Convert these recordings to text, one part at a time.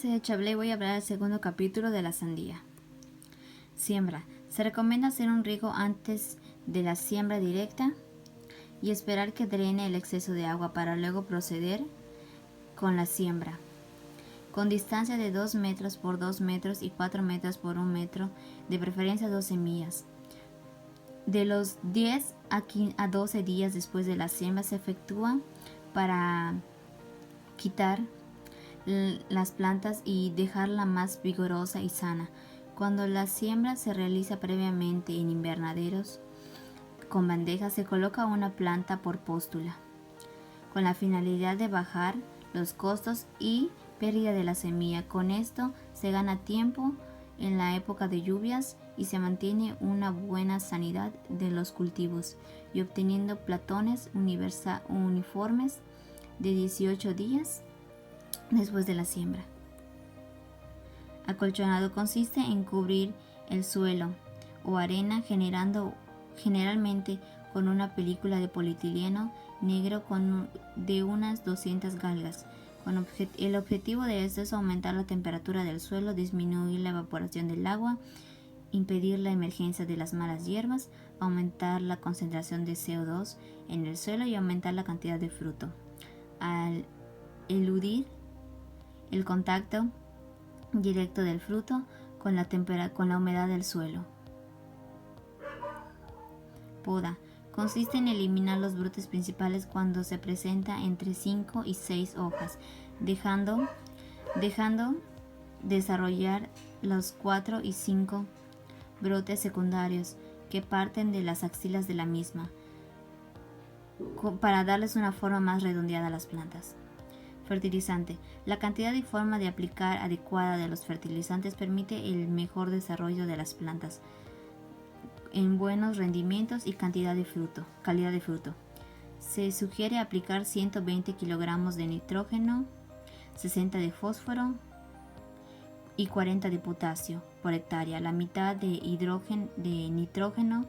soy Chablé y voy a hablar del segundo capítulo de la sandía. Siembra. Se recomienda hacer un riego antes de la siembra directa y esperar que drene el exceso de agua para luego proceder con la siembra. Con distancia de 2 metros por 2 metros y 4 metros por 1 metro, de preferencia 2 semillas. De los 10 a 12 días después de la siembra se efectúa para quitar las plantas y dejarla más vigorosa y sana. Cuando la siembra se realiza previamente en invernaderos con bandejas, se coloca una planta por póstula, con la finalidad de bajar los costos y pérdida de la semilla. Con esto se gana tiempo en la época de lluvias y se mantiene una buena sanidad de los cultivos y obteniendo platones uniformes de 18 días después de la siembra. Acolchonado consiste en cubrir el suelo o arena generalmente con una película de polietileno negro de unas 200 galgas. El objetivo de esto es aumentar la temperatura del suelo, disminuir la evaporación del agua, impedir la emergencia de las malas hierbas, aumentar la concentración de CO2 en el suelo y aumentar la cantidad de fruto. Al eludir el contacto directo del fruto con la humedad del suelo. Poda. Consiste en eliminar los brotes principales cuando se presenta entre 5 y 6 hojas, dejando desarrollar los 4 y 5 brotes secundarios que parten de las axilas de la misma, para darles una forma más redondeada a las plantas. Fertilizante. La cantidad y forma de aplicar adecuada de los fertilizantes permite el mejor desarrollo de las plantas en buenos rendimientos y calidad de fruto. Se sugiere aplicar 120 kilogramos de nitrógeno, 60 de fósforo y 40 de potasio por hectárea, la mitad de nitrógeno.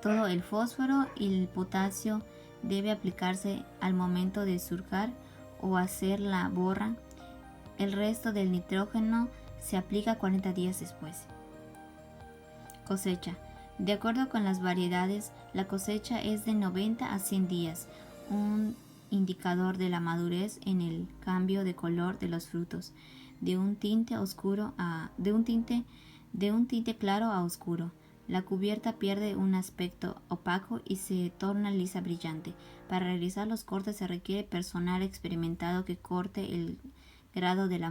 Todo el fósforo y el potasio debe aplicarse al momento de surcar o hacer la borra. El resto del nitrógeno se aplica 40 días después. Cosecha. De acuerdo con las variedades, la cosecha es de 90 a 100 días, un indicador de la madurez en el cambio de color de los frutos, de un tinte claro a oscuro. La cubierta pierde un aspecto opaco y se torna lisa brillante. Para realizar los cortes se requiere personal experimentado que conoce el grado de la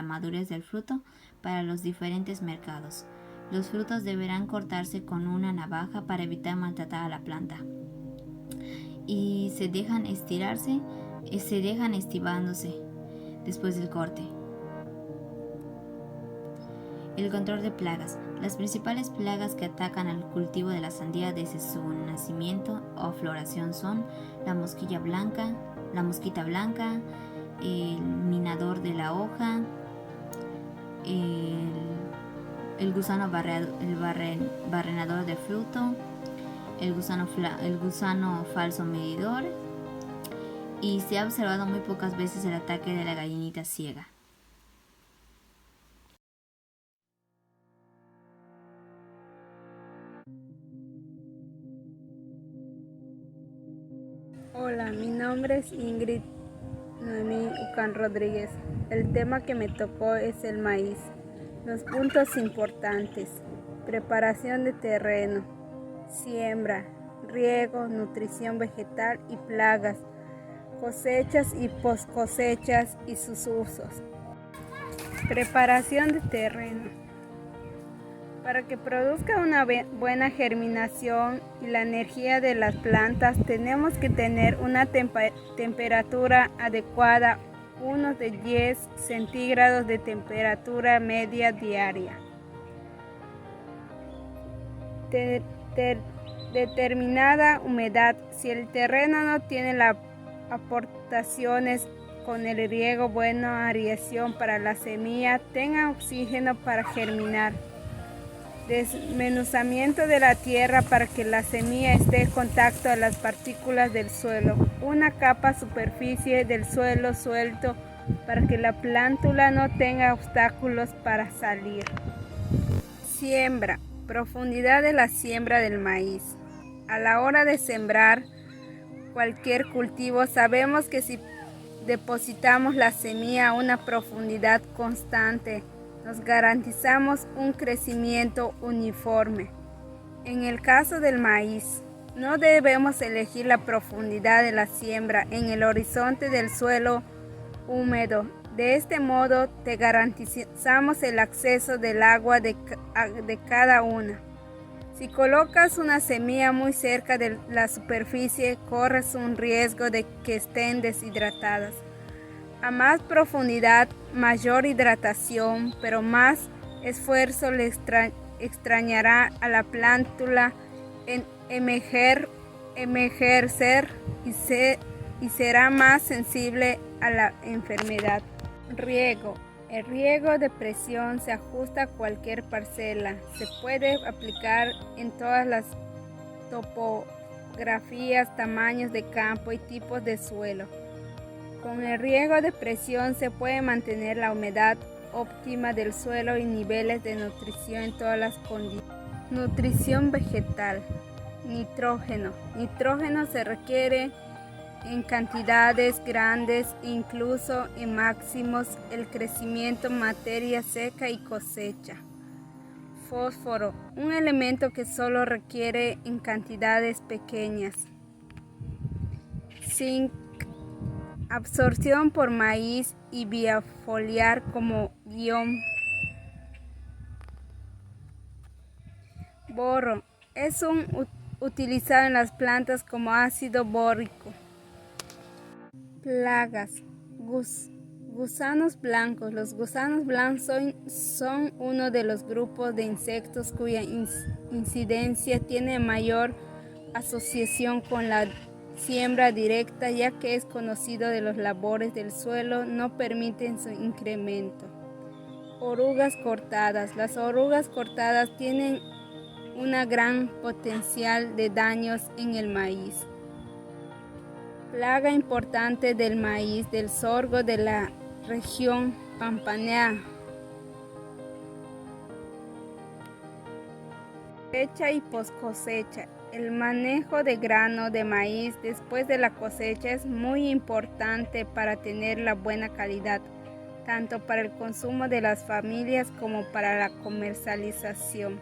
madurez del fruto para los diferentes mercados. Los frutos deberán cortarse con una navaja para evitar maltratar a la planta. Y se dejan estivándose después del corte. El control de plagas. Las principales plagas que atacan al cultivo de la sandía desde su nacimiento o floración son la mosquita blanca, el minador de la hoja, el gusano barrenador de fruto, el gusano falso medidor, y se ha observado muy pocas veces el ataque de la gallinita ciega. Hola, mi nombre es Ingrid Noemí Ucán Rodríguez. El tema que me tocó es el maíz. Los puntos importantes: preparación de terreno, siembra, riego, nutrición vegetal y plagas, cosechas y poscosechas y sus usos. Preparación de terreno. Para que produzca una buena germinación y la energía de las plantas, tenemos que tener una temperatura adecuada, unos de 10 centígrados de temperatura media diaria. Determinada humedad. Si el terreno no tiene las aportaciones con el riego, buena aireación para la semilla, tenga oxígeno para germinar. Desmenuzamiento de la tierra para que la semilla esté en contacto a las partículas del suelo. Una capa superficie del suelo suelto para que la plántula no tenga obstáculos para salir. Siembra. Profundidad de la siembra del maíz. A la hora de sembrar cualquier cultivo, sabemos que si depositamos la semilla a una profundidad constante, nos garantizamos un crecimiento uniforme. En el caso del maíz, no debemos elegir la profundidad de la siembra en el horizonte del suelo húmedo. De este modo, te garantizamos el acceso del agua de cada una. Si colocas una semilla muy cerca de la superficie, corres un riesgo de que estén deshidratadas. A más profundidad, mayor hidratación, pero más esfuerzo le extrañará a la plántula en emerger y será más sensible a la enfermedad. Riego. El riego de presión se ajusta a cualquier parcela. Se puede aplicar en todas las topografías, tamaños de campo y tipos de suelo. Con el riego de presión se puede mantener la humedad óptima del suelo y niveles de nutrición en todas las condiciones. Nutrición vegetal. Nitrógeno. Nitrógeno se requiere en cantidades grandes, incluso en máximos, el crecimiento, materia seca y cosecha. Fósforo, un elemento que solo requiere en cantidades pequeñas. Zinc, absorción por maíz y vía foliar como guión. Boro, es utilizado en las plantas como ácido bórico. Plagas. Gusanos blancos. Los gusanos blancos son uno de los grupos de insectos cuya incidencia tiene mayor asociación con la siembra directa, ya que es conocido de los labores del suelo no permiten su incremento. Orugas cortadas. Las orugas cortadas tienen una gran potencial de daños en el maíz. Plaga importante del maíz, del sorgo de la región pampanea. Cosecha y poscosecha. El manejo de grano de maíz después de la cosecha es muy importante para tener la buena calidad, tanto para el consumo de las familias como para la comercialización.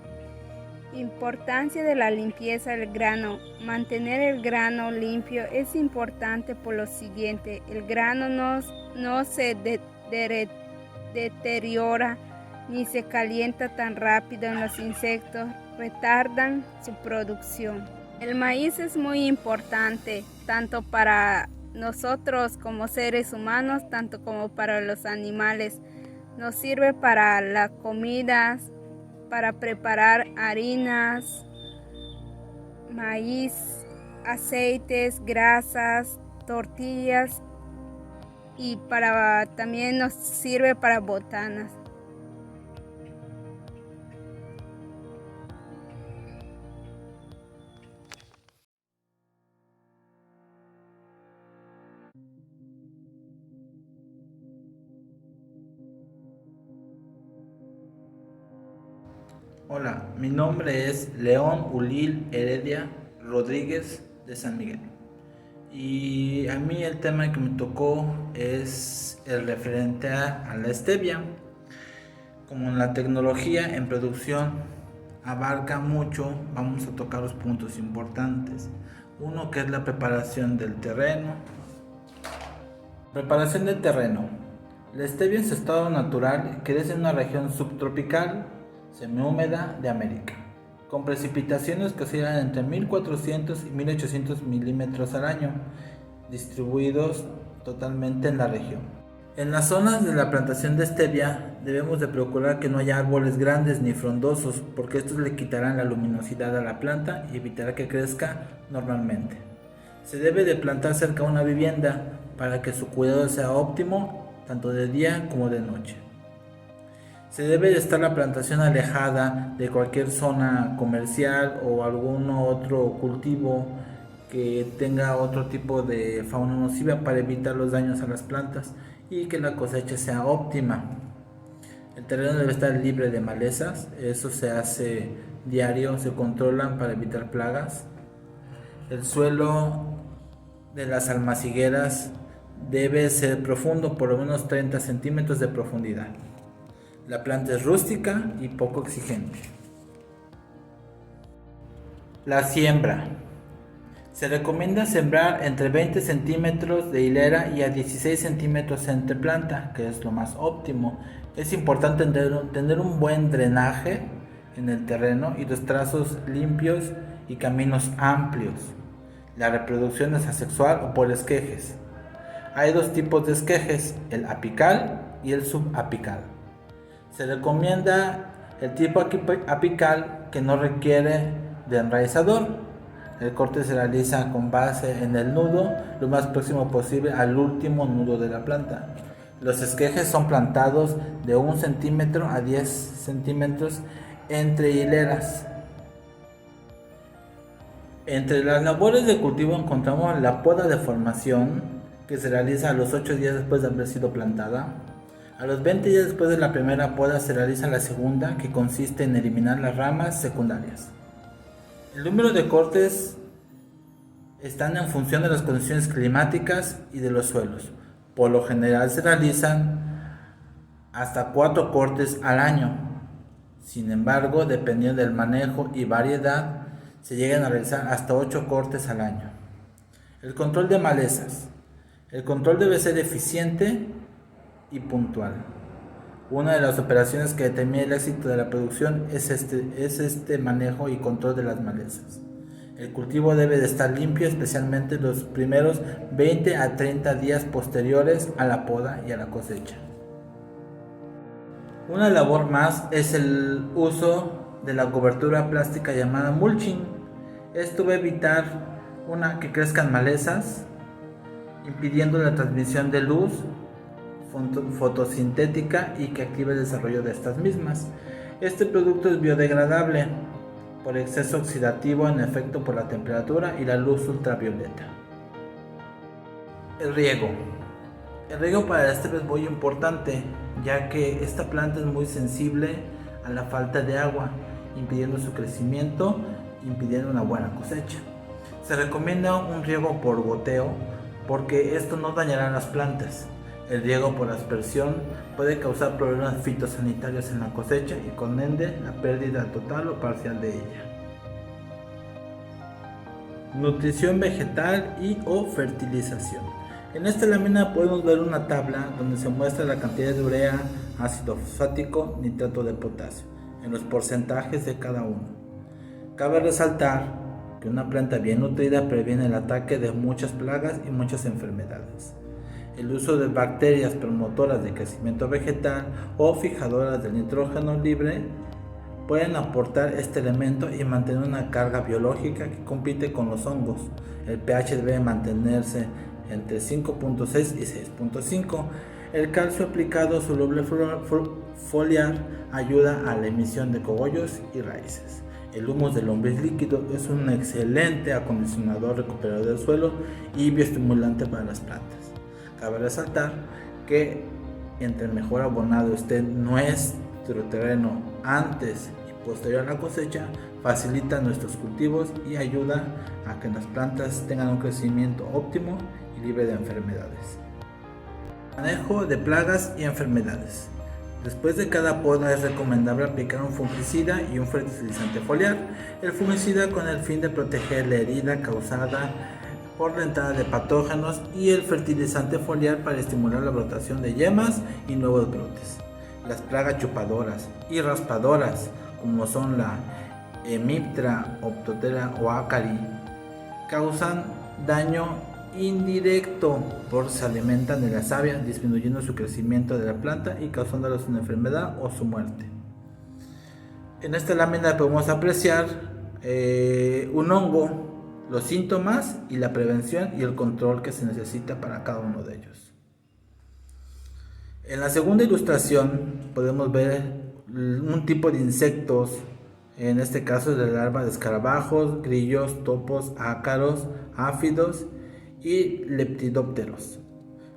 Importancia de la limpieza del grano. Mantener el grano limpio es importante por lo siguiente: el grano no se deteriora ni se calienta tan rápido en los insectos, retardan su producción. El maíz es muy importante tanto para nosotros como seres humanos, tanto como para los animales. Nos sirve para la comida, para preparar harinas, maíz, aceites, grasas, tortillas y también nos sirve para botanas. Hola, mi nombre es León Ulil Heredia Rodríguez de San Miguel. Y a mí el tema que me tocó es el referente a la stevia. Como en la tecnología en producción abarca mucho, vamos a tocar los puntos importantes. Uno, que es la preparación del terreno. Preparación del terreno. La stevia en su estado natural crece en una región subtropical semihúmeda de América, con precipitaciones que oscilan entre 1400 y 1800 milímetros al año, distribuidos totalmente en la región. En las zonas de la plantación de stevia debemos de procurar que no haya árboles grandes ni frondosos, porque estos le quitarán la luminosidad a la planta y evitará que crezca normalmente. Se debe de plantar cerca de una vivienda para que su cuidado sea óptimo tanto de día como de noche. Se debe de estar la plantación alejada de cualquier zona comercial o algún otro cultivo que tenga otro tipo de fauna nociva para evitar los daños a las plantas y que la cosecha sea óptima. El terreno debe estar libre de malezas, eso se hace diario, se controlan para evitar plagas. El suelo de las almacigueras debe ser profundo, por lo menos 30 centímetros de profundidad. La planta es rústica y poco exigente. La siembra. Se recomienda sembrar entre 20 centímetros de hilera y a 16 centímetros entre planta, que es lo más óptimo. Es importante tener un buen drenaje en el terreno y los trazos limpios y caminos amplios. La reproducción es asexual o por esquejes. Hay dos tipos de esquejes, el apical y el subapical. Se recomienda el tipo apical que no requiere de enraizador. El corte se realiza con base en el nudo lo más próximo posible al último nudo de la planta. Los esquejes son plantados de 1 centímetro a 10 centímetros entre hileras. Entre las labores de cultivo encontramos la poda de formación, que se realiza a los 8 días después de haber sido plantada. A los 20 días después de la primera poda se realiza la segunda, que consiste en eliminar las ramas secundarias. El número de cortes están en función de las condiciones climáticas y de los suelos. Por lo general se realizan hasta 4 cortes al año. Sin embargo, dependiendo del manejo y variedad, se llegan a realizar hasta 8 cortes al año. El control de malezas. El control debe ser eficiente y puntual. Una de las operaciones que determina el éxito de la producción es este manejo y control de las malezas. El cultivo debe de estar limpio, especialmente los primeros 20 a 30 días posteriores a la poda y a la cosecha. Una labor más es el uso de la cobertura plástica llamada mulching. Esto va a evitar que crezcan malezas, impidiendo la transmisión de luz fotosintética y que active el desarrollo de estas mismas. Este producto es biodegradable por exceso oxidativo, en efecto por la temperatura y la luz ultravioleta. El riego. El riego para este es muy importante, ya que esta planta es muy sensible a la falta de agua, impidiendo su crecimiento, impidiendo una buena cosecha. Se recomienda un riego por goteo porque esto no dañará las plantas. El riego por aspersión puede causar problemas fitosanitarios en la cosecha y con ende la pérdida total o parcial de ella. Nutrición vegetal y o fertilización. En esta lámina podemos ver una tabla donde se muestra la cantidad de urea, ácido fosfático, nitrato de potasio, en los porcentajes de cada uno. Cabe resaltar que una planta bien nutrida previene el ataque de muchas plagas y muchas enfermedades. El uso de bacterias promotoras de crecimiento vegetal o fijadoras del nitrógeno libre pueden aportar este elemento y mantener una carga biológica que compite con los hongos. El pH debe mantenerse entre 5.6 y 6.5. El calcio aplicado soluble foliar ayuda a la emisión de cogollos y raíces. El humus del lombriz líquido es un excelente acondicionador recuperador del suelo y bioestimulante para las plantas. Cabe resaltar que entre mejor abonado esté nuestro terreno antes y posterior a la cosecha, facilita nuestros cultivos y ayuda a que las plantas tengan un crecimiento óptimo y libre de enfermedades. Manejo de plagas y enfermedades. Después de cada poda es recomendable aplicar un fungicida y un fertilizante foliar. El fungicida con el fin de proteger la herida causada por la entrada de patógenos y el fertilizante foliar para estimular la brotación de yemas y nuevos brotes. Las plagas chupadoras y raspadoras, como son la Hemiptera, Optotera o Acari, causan daño indirecto porque se alimentan de la savia, disminuyendo su crecimiento de la planta y causándoles una enfermedad o su muerte. En esta lámina podemos apreciar un hongo, los síntomas y la prevención y el control que se necesita para cada uno de ellos. En la segunda ilustración podemos ver un tipo de insectos en este caso de larvas de escarabajos, grillos, topos, ácaros, áfidos y lepidópteros.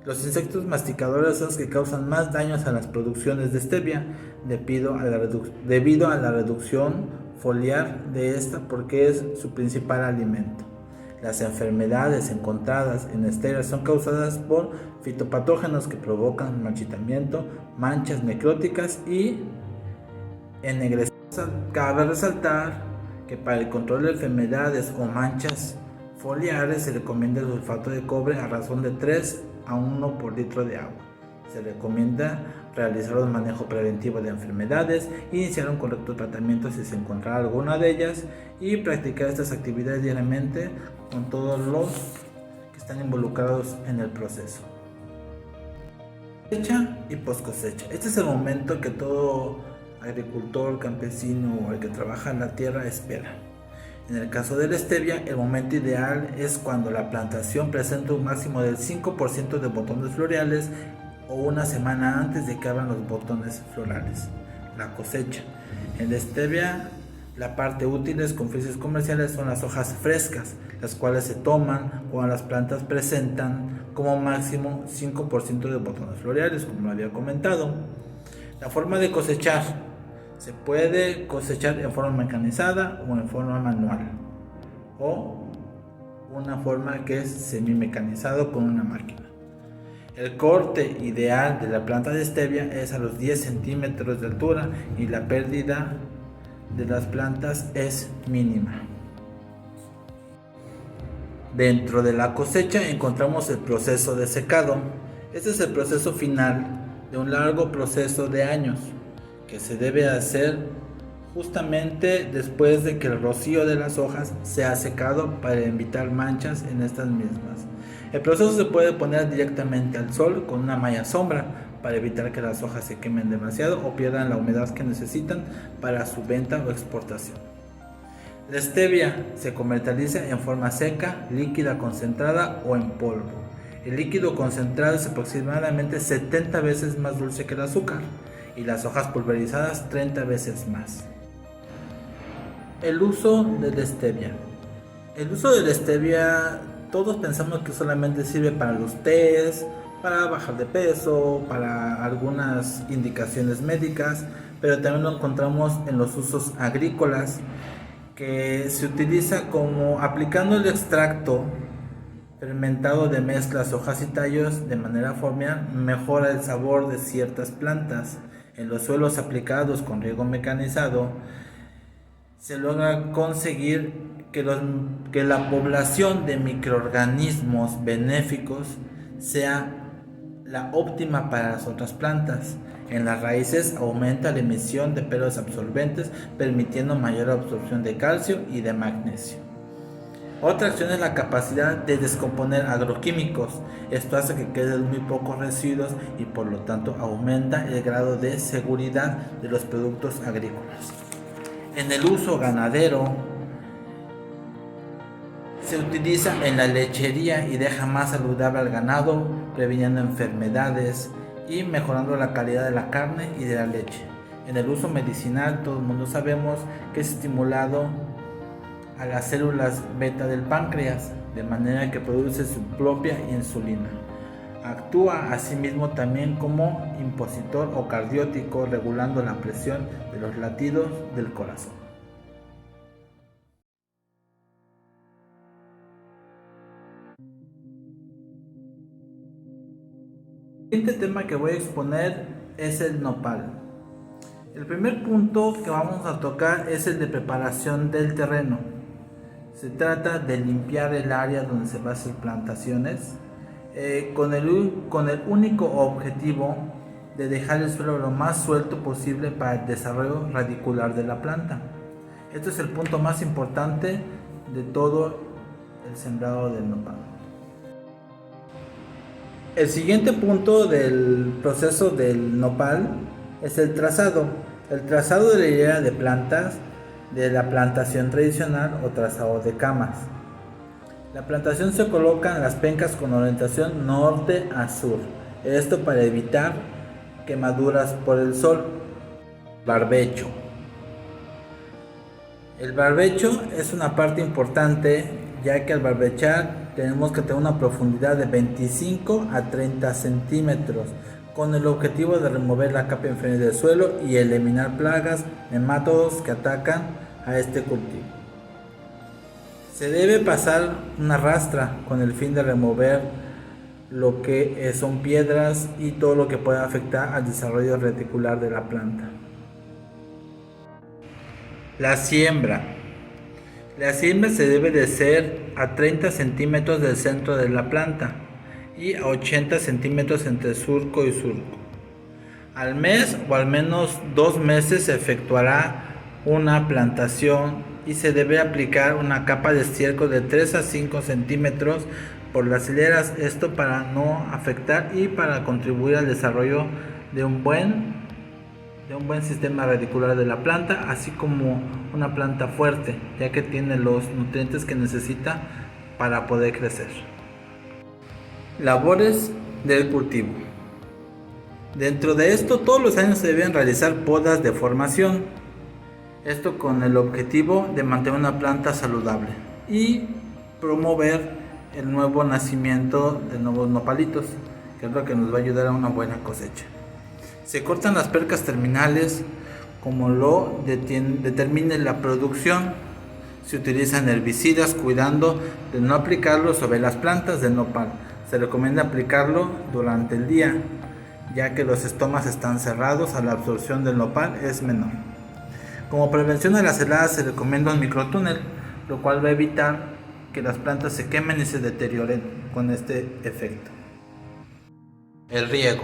Los insectos masticadores son los que causan más daños a las producciones de stevia debido a la reducción foliar de esta, porque es su principal alimento. Las enfermedades encontradas en stevia son causadas por fitopatógenos que provocan marchitamiento, manchas necróticas y ennegrecimiento. Cabe resaltar que para el control de enfermedades o manchas foliares se recomienda el sulfato de cobre a razón de 3 a 1 por litro de agua. Se recomienda realizar un manejo preventivo de enfermedades, iniciar un correcto tratamiento si se encuentra alguna de ellas y practicar estas actividades diariamente con todos los que están involucrados en el proceso. Cosecha y post cosecha. Este es el momento que todo agricultor, campesino o el que trabaja en la tierra espera. En el caso de la stevia, el momento ideal es cuando la plantación presenta un máximo del 5% de botones florales o una semana antes de que abran los botones florales. La cosecha. En la stevia, la parte útiles con fines comerciales son las hojas frescas, las cuales se toman cuando las plantas presentan como máximo 5% de botones florales, como lo había comentado. La forma de cosechar. Se puede cosechar en forma mecanizada o en forma manual, o una forma que es semi-mecanizado con una máquina. El corte ideal de la planta de stevia es a los 10 centímetros de altura y la pérdida de las plantas es mínima. Dentro de la cosecha encontramos el proceso de secado. Este es el proceso final de un largo proceso de años que se debe hacer justamente después de que el rocío de las hojas se ha secado para evitar manchas en estas mismas. El proceso se puede poner directamente al sol con una malla sombra para evitar que las hojas se quemen demasiado o pierdan la humedad que necesitan para su venta o exportación. La stevia se comercializa en forma seca, líquida concentrada o en polvo. El líquido concentrado es aproximadamente 70 veces más dulce que el azúcar y las hojas pulverizadas 30 veces más. El uso de la stevia. El uso de la stevia, todos pensamos que solamente sirve para los tés, para bajar de peso, para algunas indicaciones médicas, pero también lo encontramos en los usos agrícolas, que se utiliza como aplicando el extracto fermentado de mezclas, hojas y tallos de manera formal, mejora el sabor de ciertas plantas. En los suelos aplicados con riego mecanizado, se logra conseguir que la población de microorganismos benéficos sea la óptima para las otras plantas. En las raíces aumenta la emisión de pelos absorbentes, permitiendo mayor absorción de calcio y de magnesio. Otra acción es la capacidad de descomponer agroquímicos. Esto hace que queden muy pocos residuos y por lo tanto aumenta el grado de seguridad de los productos agrícolas. En el uso ganadero se utiliza en la lechería y deja más saludable al ganado, previniendo enfermedades y mejorando la calidad de la carne y de la leche. En el uso medicinal, todo el mundo sabemos que es estimulado a las células beta del páncreas, de manera que produce su propia insulina. Actúa asimismo también como impositor o cardiótico, regulando la presión de los latidos del corazón. El siguiente tema que voy a exponer es el nopal. El primer punto que vamos a tocar es el de preparación del terreno. Se trata de limpiar el área donde se va a hacer plantaciones con el único objetivo de dejar el suelo lo más suelto posible para el desarrollo radicular de la planta. Este es el punto más importante de todo el sembrado del nopal. El siguiente punto del proceso del nopal es el trazado. El trazado de la hilera de plantas de la plantación tradicional o trazado de camas. La plantación se coloca en las pencas con orientación norte a sur, esto para evitar quemaduras por el sol. Barbecho. El barbecho es una parte importante, ya que al barbechar tenemos que tener una profundidad de 25 a 30 centímetros, con el objetivo de remover la capa inferior del suelo y eliminar plagas, nematodos que atacan a este cultivo. Se debe pasar una rastra con el fin de remover lo que son piedras y todo lo que pueda afectar al desarrollo reticular de la planta. La siembra. La siembra se debe de hacer a 30 centímetros del centro de la planta y a 80 centímetros entre surco y surco. Al mes o al menos 2 meses se efectuará una plantación y se debe aplicar una capa de estiércol de 3 a 5 centímetros por las hileras, esto para no afectar y para contribuir al desarrollo de un buen sistema radicular de la planta, así como una planta fuerte, ya que tiene los nutrientes que necesita para poder crecer. Labores del cultivo. Dentro de esto, todos los años se deben realizar podas de formación, esto con el objetivo de mantener una planta saludable y promover el nuevo nacimiento de nuevos nopalitos, que es lo que nos va a ayudar a una buena cosecha. Se cortan las percas terminales como lo determine la producción. Se utilizan herbicidas cuidando de no aplicarlo sobre las plantas de nopal. Se recomienda aplicarlo durante el día, ya que los estomas están cerrados, a la absorción del nopal es menor. Como prevención a las heladas se recomienda un microtúnel, lo cual va a evitar que las plantas se quemen y se deterioren con este efecto. El riego.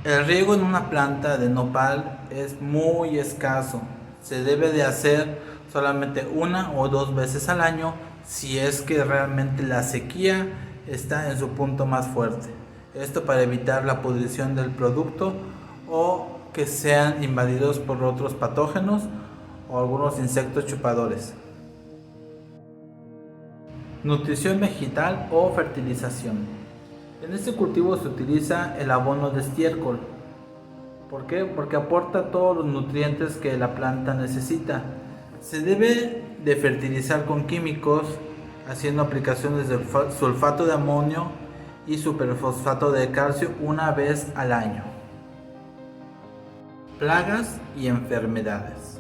El riego en una planta de nopal es muy escaso. Se debe de hacer solamente 1 o 2 veces al año si es que realmente la sequía está en su punto más fuerte. Esto para evitar la pudrición del producto o que sean invadidos por otros patógenos o algunos insectos chupadores. Nutrición vegetal o fertilización. En este cultivo se utiliza el abono de estiércol. ¿Por qué? Porque aporta todos los nutrientes que la planta necesita. Se debe de fertilizar con químicos, haciendo aplicaciones de sulfato de amonio y superfosfato de calcio una vez al año. Plagas y enfermedades.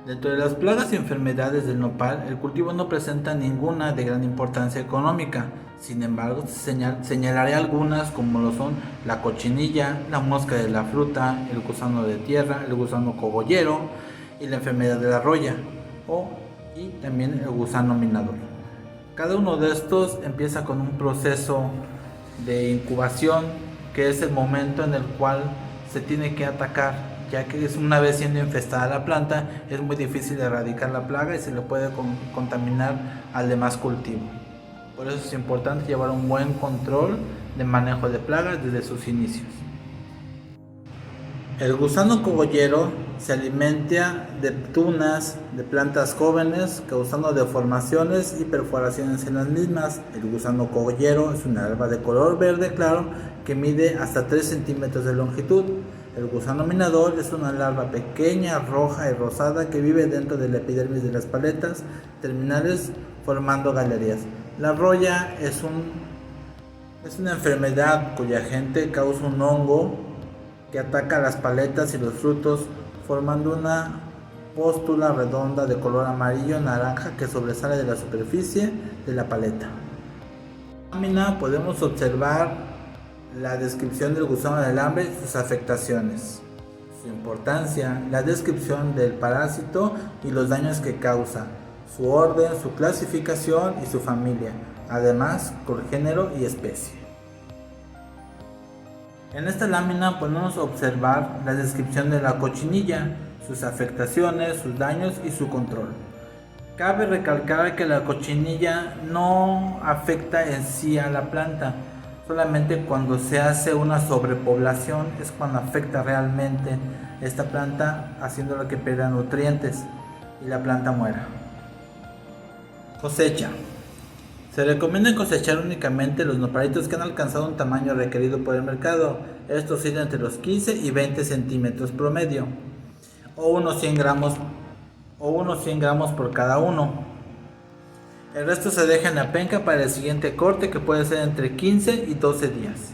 Dentro de las plagas y enfermedades del nopal, el cultivo no presenta ninguna de gran importancia económica. Sin embargo, señalaré algunas como lo son la cochinilla, la mosca de la fruta, el gusano de tierra, el gusano cogollero y la enfermedad de la roya y también el gusano minador. Cada uno de estos empieza con un proceso de incubación, que es el momento en el cual se tiene que atacar, ya que una vez siendo infestada la planta es muy difícil erradicar la plaga y se le puede contaminar al demás cultivo. Por eso es importante llevar un buen control de manejo de plagas desde sus inicios. El gusano cogollero se alimenta de tunas de plantas jóvenes, causando deformaciones y perforaciones en las mismas. El gusano cogollero es una larva de color verde claro que mide hasta 3 centímetros de longitud. El gusano minador es una larva pequeña, roja y rosada que vive dentro de la epidermis de las paletas terminales formando galerías. La roya es una enfermedad cuya agente causa un hongo que ataca las paletas y los frutos formando una póstula redonda de color amarillo naranja que sobresale de la superficie de la paleta. En la lámina podemos observar la descripción del gusano del hambre y sus afectaciones, su importancia, la descripción del parásito y los daños que causa, su orden, su clasificación y su familia, además por género y especie. En esta lámina podemos observar la descripción de la cochinilla, sus afectaciones, sus daños y su control. Cabe recalcar que la cochinilla no afecta en sí a la planta, solamente cuando se hace una sobrepoblación es cuando afecta realmente esta planta, haciéndola que pierda nutrientes y la planta muera. Cosecha. Se recomienda cosechar únicamente los nopalitos que han alcanzado un tamaño requerido por el mercado. Esto oscila entre los 15 y 20 centímetros promedio, o unos 100 gramos o unos 100 gramos por cada uno. El resto se deja en la penca para el siguiente corte, que puede ser entre 15 y 12 días.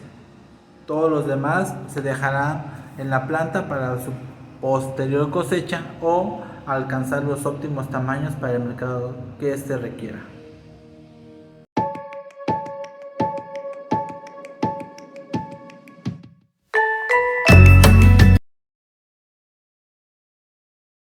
Todos los demás se dejarán en la planta para su posterior cosecha o alcanzar los óptimos tamaños para el mercado que éste requiera.